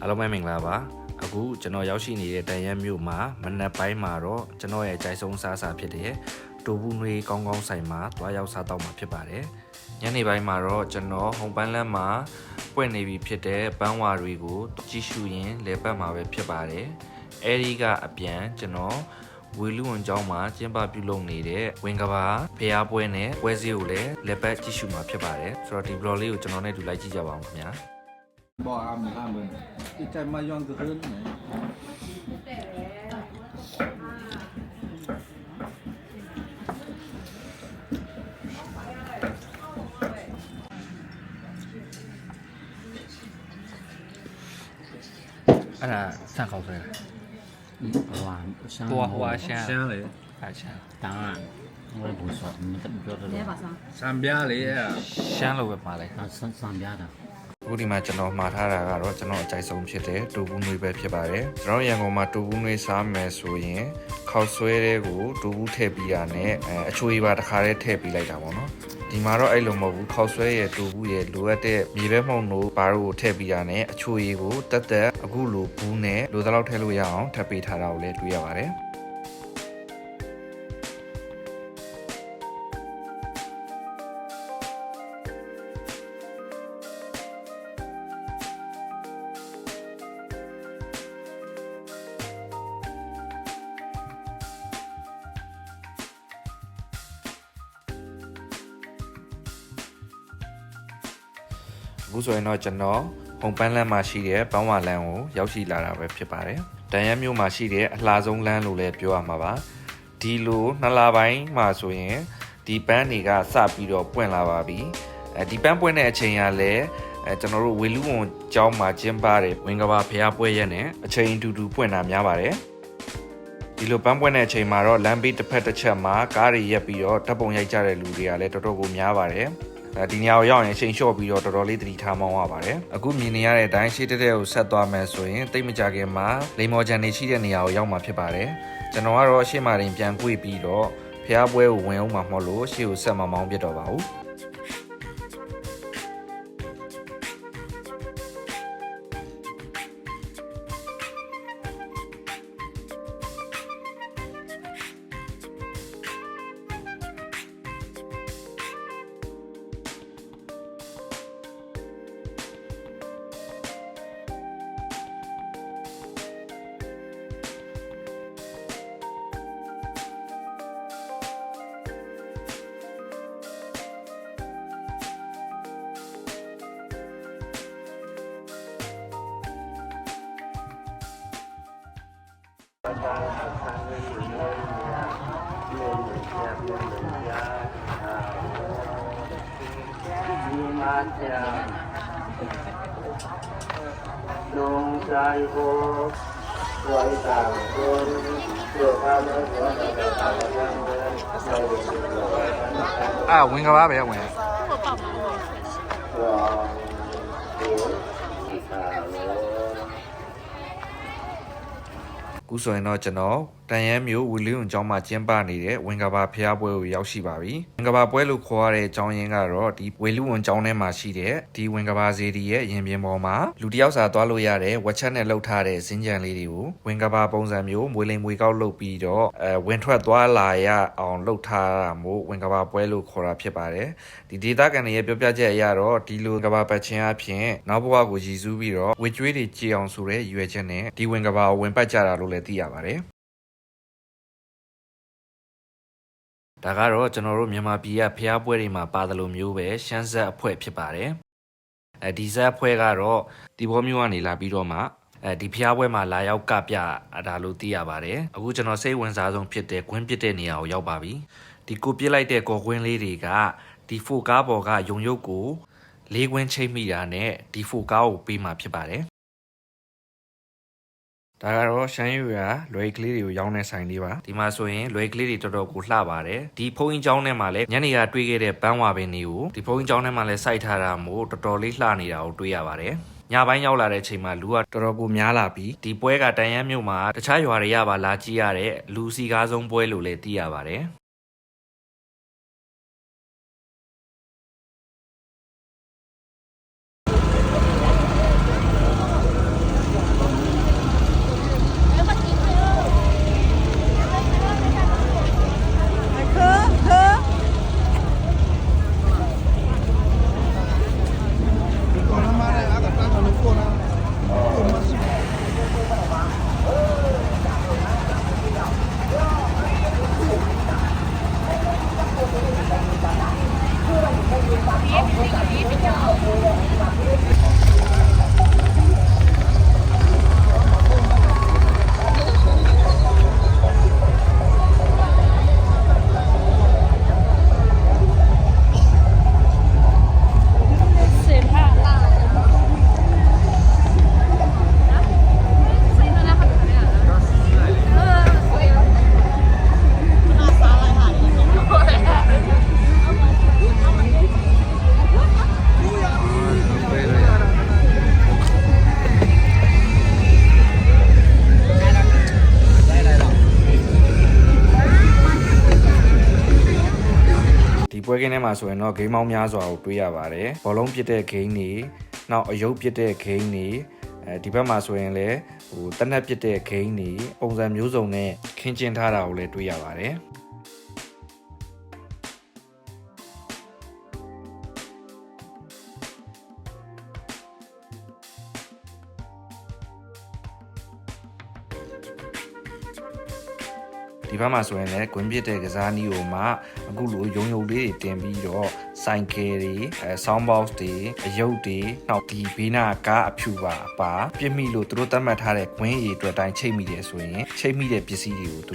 အားလုံးပဲမင်္ဂလာပါအခုကျွန်တော်ရောက်ရှိနေတဲ့တန်ရမ်းမြို့မှာမနက်ပိုင်းမှာတော့ကျွန်တော်ရဲ့အကြိုက်ဆုံးစားစာဖြစ်တဲ့တိုဘူးနွေကောင်းကောင်းဆိုင်မှာတွားရောက်စားတော့မှာဖြစ်ပါတယ်ညနေပိုင်းမှာတော့ကျွန်တော်ဟုံပန်းလန်းမှာပွင့်နေပြီဖြစ်တဲ့ပန်းဝါတွေကိုကြည့်ရှုရင်းလဲပတ်မှာပဲဖြစ်ပါတယ်အဲဒီကအပြန်ကျွန်တော်ဝေလူဝန်ကျောင်းမှာကျင်းပပြုလုပ်နေတဲ့ဝင်ကဘာဖျားပွဲနဲ့ပွဲစည်းကိုလည်းလက်ပတ်ကြည့်ရှုမှာဖြစ်ပါတယ်ဆိုတော့ဒီ vlog လေးကိုကျွန်တော်နဲ့တူလိုက်ကြည့်ကြပါဦးခင်ဗျာบ่อามเบิ่นที่ใจมาย้อนคืนไหนအဲ့ဒါစံခေါက်ဆွဲတာหวานตัวหัว香香เลยအဲ့香当然我也不说你怎么觉得三边เลยอ่ะ香လို့ပဲပါလိုက်上边的အခုဒီမှာကျွန်တော်မှာထားတာကတော့ကျွန်တော်အကြိုက်ဆုံးဖြစ်တဲ့တူဘူးနွေပဲဖြစ်ပါတယ်ကျွန်တော်ရန်ကုန်မှာတူဘူးနွေစားမယ်ဆိုရင်ခောက်ဆွဲတဲ့ကိုတူဘူးထည့်ပြီးတာနဲ့အချိုးပါတစ်ခါတည်းထည့်ပြီးလိုက်တာပေါ့နော်ဒီမှာတော့အဲ့လိုမဟုတ်ဘူးခောက်ဆွဲရဲ့တူဘူးရဲ့လိုအပ်တဲ့မြေပဲမှုန့်တို့ဘာတို့ကိုထည့်ပြီးတာနဲ့အချိုးရည်ကိုတက်တက်အခုလိုဘူးနဲ့လိုသလောက်ထည့်လို့ရအောင်ထပ်ပေးထားတာကိုလည်းတွေ့ရပါတယ်အခုဆိုရင်တော့ကျွန်တော်ဟုံပန်းလန်းမှာရှိတဲ့ပန်းဝါလန်းကိုရောက်ရှိလာတာပဲဖြစ်ပါတယ်။တန်ရမ်းမြို့မှာရှိတဲ့အလှဆုံးလန်းလို့လည်းပြောရမှာပါ။ဒီလိုနှစ်လပိုင်းမှာဆိုရင်ဒီပန်းတွေကစပြီးတော့ပွင့်လာပါပြီ။ဒီပန်းပွင့်တဲ့အချိန်ကလည်းကျွန်တော်တို့ဝေလူဝန်ကျောင်းမှာကျင်းပတဲ့ဝင်ကဘာဖျားပွဲရက်နဲ့အချိန်တူတူပွင့်တာများပါတယ်။ဒီလိုပန်းပွင့်တဲ့အချိန်မှာတော့လမ်းဘေးတစ်ဖက်တစ်ချက်မှာကားတွေရက်ပြီးတော့ဓာတ်ပုံရိုက်ကြတဲ့လူတွေကလည်းတော်တော်ကိုများပါတယ်။ဒီညောင်ရောက်ရင်ချိန်လျှော့ပြီးတော့တော်တော်လေးသတိထားမောင်းရပါတယ်အခုမြင်နေရတဲ့အတိုင်းရှေ့တက်ကိုဆက်သွားမယ်ဆိုရင်တိတ်မကြခင်မှာလိမ်မော်ချန်နေရှိတဲ့နေရာကိုရောက်မှာဖြစ်ပါတယ်ကျွန်တော်ကတော့ရှေ့မှာတင်ပြန်ကြွေပြီးတော့ဖျားပွဲကိုဝင်အောင်မှာမဟုတ်လို့ရှေ့ကိုဆက်မမောင်းပြတော့ပါဘူး龙山河，外上尊，就他们所有的大人们，ဝင်ကဘာပဲဝင်ခုဆိုရင်တော့ကျွန်တော်တန်ရမ်းမြို့ဝီလီယွန်ကျောင်းမှာကျင်းပနေတဲ့ဝင်ကဘာဖျားပွဲကိုရောက်ရှိပါပြီဝင်ကဘာပွဲလို့ခေါ်ရတဲ့အကြောင်းရင်းကတော့ဒီဝီလီယွန်ကျောင်းထဲမှာရှိတဲ့ဒီဝင်ကဘာစေတီရဲ့ရင်ပြင်ပေါ်မှာလူတယောက်စာသွားလို့ရတဲ့ဝက်ချက်နဲ့လှုပ်ထားတဲ့ဇင်းကြံလေးတွေကိုဝင်ကဘာပုံစံမျိုးမွေးလိမ်မွေကောက်လုပ်ပြီးတော့ဝင်ထွက်သွားလာရအောင်လှုပ်ထားတာမို့ဝင်ကဘာပွဲလို့ခေါ်တာဖြစ်ပါတယ်ဒီဒေတာကန်ရဲ့ပြောပြချက်အရတော့ဒီလိုကဘာပတ်ချင်းအဖြစ်နောက်ဘဝကိုရည်စူးပြီးတော့ဝေကျွေးတွေကြည်အောင်ဆိုတဲ့ရည်ရွယ်ချက်နဲ့ဒီဝင်ကဘာကိုဝင်ပတ်ကြတာလို့လည်းသိရပါတယ်ဒါကတော့ကျွန်တော်တို့မြန်မာပြည်ကဖျားပွဲတွေမှာပါတယ်လို့မျိုးပဲရှမ်းဆက်အဖွဲ့ဖြစ်ပါတယ်ဒီဇက်အဖွဲ့ကတော့ဒီဘောမျိုးကနေလာပြီးတော့မှဒီဖျားပွဲမှာလာရောက်ကပြဒါလို့သိရပါတယ်အခုကျွန်တော်စိတ်ဝင်စားဆုံးဖြစ်တဲ့ဂွင်းပစ်တဲ့နေရာကိုရောက်ပါပြီဒီကိုပြစ်လိုက်တဲ့ကော်ကွင်းလေးတွေကဒီဖိုကားပေါ်ကယုံရုပ်ကိုလေးကွင်းချိတ်မိတာနဲ့ဒီဖိုကားကိုပေးမှဖြစ်ပါတယ်ဒါကတော့ရှမ်းရွာလွယ်ကလေးတွေကိုရောင်းတဲ့ဆိုင်လေးပါဒီမှာဆိုရင်လွယ်ကလေးတွေတော်တော်ကိုလှပါတယ်ဒီဖုန်းကြီးကျောင်းထဲမှာလည်းညနေကတွေ့ခဲ့တဲ့ပန်းဝါပင်တွေကိုဒီဖုန်းကြီးကျောင်းထဲမှာလည်းစိုက်ထားတာမို့တော်တော်လေးလှနေတာကိုတွေ့ရပါတယ်ညပိုင်းရောက်လာတဲ့အချိန်မှာလူကတော်တော်ကိုများလာပြီးဒီပွဲကတန်ရမ်းမြို့မှာတခြားရွာတွေကပါလာကြည့်ရတဲ့လူစီကားဆုံးပွဲလို့လည်းသိရပါတယ် ကင်းထဲမှာဆိုရင်တော့ဂိမ်းမောင်းများစွာကိုတွေးရပါတယ်ဘောလုံးပစ်တဲ့ဂိမ်းတွေနောက်အယုတ်ပစ်တဲ့ဂိမ်းတွေဒီဘက်မှာဆိုရင်လည်းတနက်ပစ်တဲ့ဂိမ်းတွေပုံစံမျိုးစုံနဲ့ခင်းကျင်းထားတာကိုလည်းတွေးရပါတယ်ဒီဘက်မှာဆိုရင်လည်းကွင်းပစ်တဲ့ကစားနည်းကိုမှအခုလိုရုံရုံလေးတွေတင်ပြီးတော့ဆိုင်ကယ်တွေဆောင်းဘောက်စ်တွေအယုတ်တွေနောက်ဒီဘေးနာကားအဖြူပါပြစ်မိလို့သူတို့သတ်မှတ်ထားတဲ့ကွင်းရည်အတွက်တိုင်းချိတ်မိတယ်ဆိုရင်ချိတ်မိတဲ့ပစ္စည်းတွေကိုသူ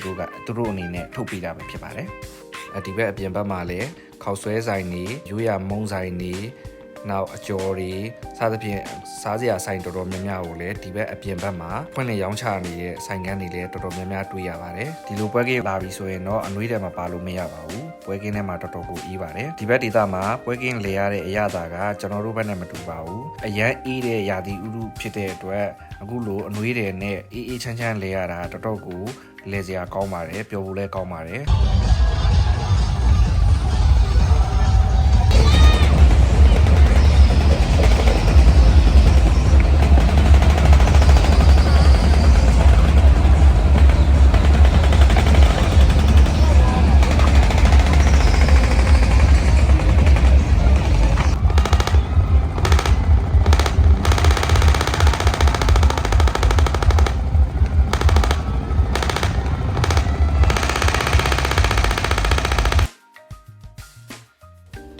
တို့အနေနဲ့ထုတ်ပေးတာပဲဖြစ်ပါတယ်ဒီဘက်အပြင်ဘက်မှာလည်းခောက်ဆွဲဆိုင်တွေရိုးရမုံဆိုင်တွေနောက်အကျော်တွေစသဖြင့်စားစရာဆိုင်တော်တော်များများကိုလည်းဒီဘက်အပြင်ဘက်မှာဖွင့်လှစ်ရောင်းချနေတဲ့ဆိုင်ကန်းတွေလည်းတော်တော်များများတွေ့ရပါတယ်ဒီလိုပွဲကင်းလာပြီဆိုရင်တော့အနှွေးထဲမှာပါလို့မရပါဘူးပွဲကင်းထဲမှာတော်တော်ကိုအေးပါတယ်ဒီဘက်ဒေသမှာပွဲကင်းလေရတဲ့အရာသာကကျွန်တော်တို့ဘက်နဲ့မတူပါဘူးအရန်အေးတဲ့ရာသီဥတုဖြစ်တဲ့အတွက်အခုလိုအနှွေးတွေနဲ့အေးချမ်းလေရတာတော်တော်ကိုလေစရာကောင်းပါတယ်ပျော်ဖို့လည်းကောင်းပါတယ်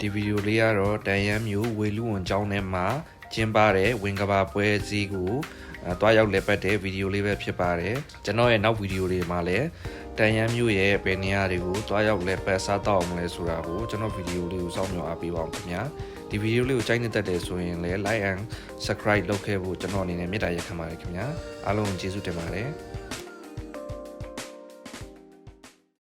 ဒီဗီဒီယိုလေးကတော့တန်ရမ်းမျိုးဝေလူဝန်ကျောင်းထဲမှာကျင်းပတဲ့ဝင်ကဘာပွဲစည်းကိုတွားရောက်လည်ပတ်တဲ့ဗီဒီယိုလေးပဲဖြစ်ပါတယ်ကျွန်တော်ရဲ့နောက်ဗီဒီယိုတွေမှာလည်းတန်ရမ်းမျိုးရဲ့ဘယ်နေရာတွေကိုတွားရောက်လည်ပတ်စားတော့အောင်လဲဆိုတာကိုကျွန်တော်ဗီဒီယိုလေးကိုစောင့်မျှော်အားပေးပါအောင်ခင်ဗျာဒီဗီဒီယိုလေးကိုကြိုက်နေတတ်တယ်ဆိုရင်လည်း like and subscribe လုပ်ခဲ့ဖို့ကျွန်တော်အနေနဲ့မေတ္တာရပ်ခံပါတယ်ခင်ဗျာအားလုံးကျေးဇူးတင်ပါတယ်